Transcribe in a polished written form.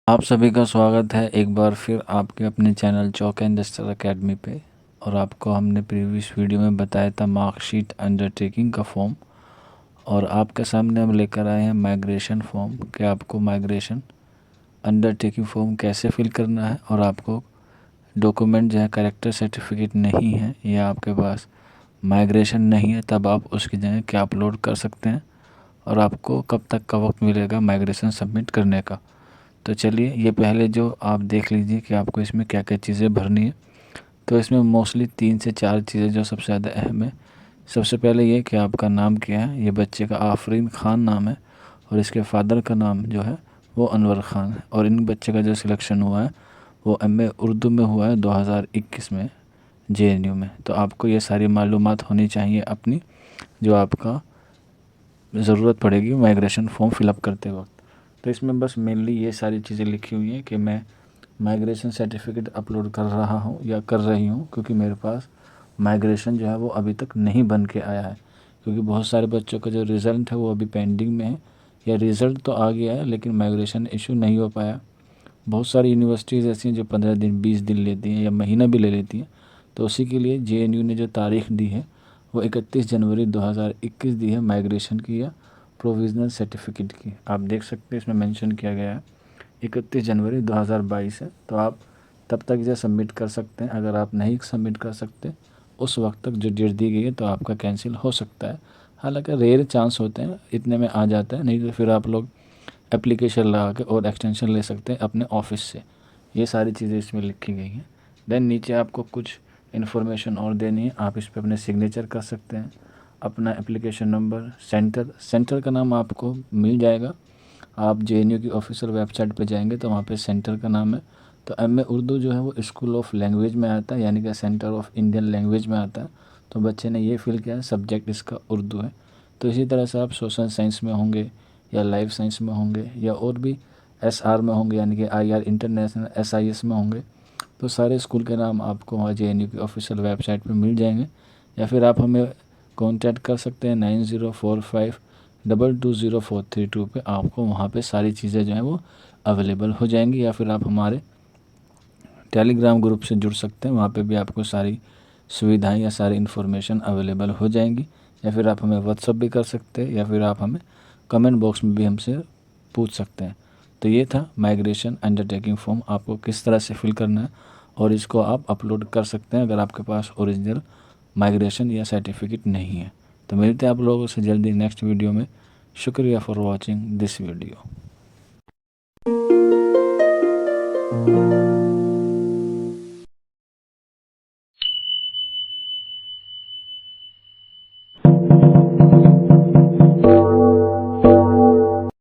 आप सभी का स्वागत है एक बार फिर आपके अपने चैनल चौक इंडस्ट्रियल एकेडमी पे। और आपको हमने प्रीवियस वीडियो में बताया था मार्कशीट अंडरटेकिंग का फॉर्म, और आपके सामने हम लेकर आए हैं माइग्रेशन फॉर्म कि आपको माइग्रेशन अंडरटेकिंग फॉर्म कैसे फिल करना है। और आपको डॉक्यूमेंट जो है कैरेक्टर सर्टिफिकेट नहीं है या आपके पास माइग्रेशन नहीं है, तब आप उसकी जगह क्या अपलोड कर सकते हैं और आपको कब तक का वक्त मिलेगा माइग्रेशन सबमिट करने का। तो चलिए ये पहले जो आप देख लीजिए कि आपको इसमें क्या क्या चीज़ें भरनी है। तो इसमें मोस्टली 3 से 4 चीज़ें जो सबसे ज़्यादा अहम है। सबसे पहले ये कि आपका नाम क्या है। ये बच्चे का आफरीन खान नाम है और इसके फादर का नाम जो है वो अनवर खान है। और इन बच्चे का जो सिलेक्शन हुआ है वो एमए उर्दू में हुआ है 2021 में जेएनयू में। तो आपको ये सारी मालूमात होनी चाहिए अपनी, जो आपका ज़रूरत पड़ेगी माइग्रेशन फॉर्म फिलअप करते वक्त। तो इसमें बस मेनली ये सारी चीज़ें लिखी हुई हैं कि मैं माइग्रेशन सर्टिफिकेट अपलोड कर रहा हूँ या कर रही हूँ, क्योंकि मेरे पास माइग्रेशन जो है वो अभी तक नहीं बन के आया है। क्योंकि बहुत सारे बच्चों का जो रिज़ल्ट है वो अभी पेंडिंग में है, या रिज़ल्ट तो आ गया है लेकिन माइग्रेशन इशू नहीं हो पाया। बहुत सारी यूनिवर्सिटीज़ ऐसी हैं जो 15 दिन 20 दिन लेती हैं या महीना भी ले लेती हैं। तो उसी के लिए जेएनयू ने जो तारीख दी है वो 31 जनवरी 2021 दी है माइग्रेशन की या प्रोविज़नल सर्टिफिकेट की। आप देख सकते हैं इसमें मेंशन किया गया है 31 जनवरी 2022 है। तो आप तब तक इसे सबमिट कर सकते हैं। अगर आप नहीं सबमिट कर सकते उस वक्त तक जो डेट दी गई है तो आपका कैंसिल हो सकता है। हालांकि रेयर चांस होते हैं, इतने में आ जाता है, नहीं तो फिर आप लोग एप्लीकेशन लगा के और एक्सटेंशन ले सकते हैं अपने ऑफिस से। ये सारी चीज़ें इसमें लिखी गई हैं। देन नीचे आपको कुछ इन्फॉर्मेशन और देनी है, आप इस पर अपने सिग्नेचर कर सकते हैं, अपना एप्लीकेशन नंबर, सेंटर का नाम आपको मिल जाएगा। आप जेएनयू की ऑफिशियल वेबसाइट पे जाएंगे तो वहाँ पे सेंटर का नाम है। तो एमए उर्दू जो है वो स्कूल ऑफ लैंग्वेज में आता है, यानी कि सेंटर ऑफ इंडियन लैंग्वेज में आता है। तो बच्चे ने ये फिल किया है, सब्जेक्ट इसका उर्दू है। तो इसी तरह से आप सोशल साइंस में होंगे या लाइफ साइंस में होंगे या और भी एसआर में होंगे, यानी कि आईआर इंटरनेशनल, एसआईएस में होंगे। तो सारे स्कूल के नाम आपको वहाँ जेएनयू की ऑफिशियल वेबसाइट पे मिल जाएंगे। या फिर आप हमें कांटेक्ट कर सकते हैं 9045220432 पे। आपको वहाँ पे सारी चीज़ें जो हैं वो अवेलेबल हो जाएंगी। या फिर आप हमारे टेलीग्राम ग्रुप से जुड़ सकते हैं, वहाँ पे भी आपको सारी सुविधाएं या सारी इन्फॉर्मेशन अवेलेबल हो जाएंगी। या फिर आप हमें व्हाट्सअप भी कर सकते हैं, या फिर आप हमें कमेंट बॉक्स में भी हमसे पूछ सकते हैं। तो ये था माइग्रेशन अंडरटेकिंग फॉर्म, आपको किस तरह से फिल करना है और इसको आप अपलोड कर सकते हैं अगर आपके पास ओरिजिनल माइग्रेशन या सर्टिफिकेट नहीं है। तो मिलते हैं आप लोगों से जल्दी नेक्स्ट वीडियो में। शुक्रिया फॉर वॉचिंग दिस वीडियो।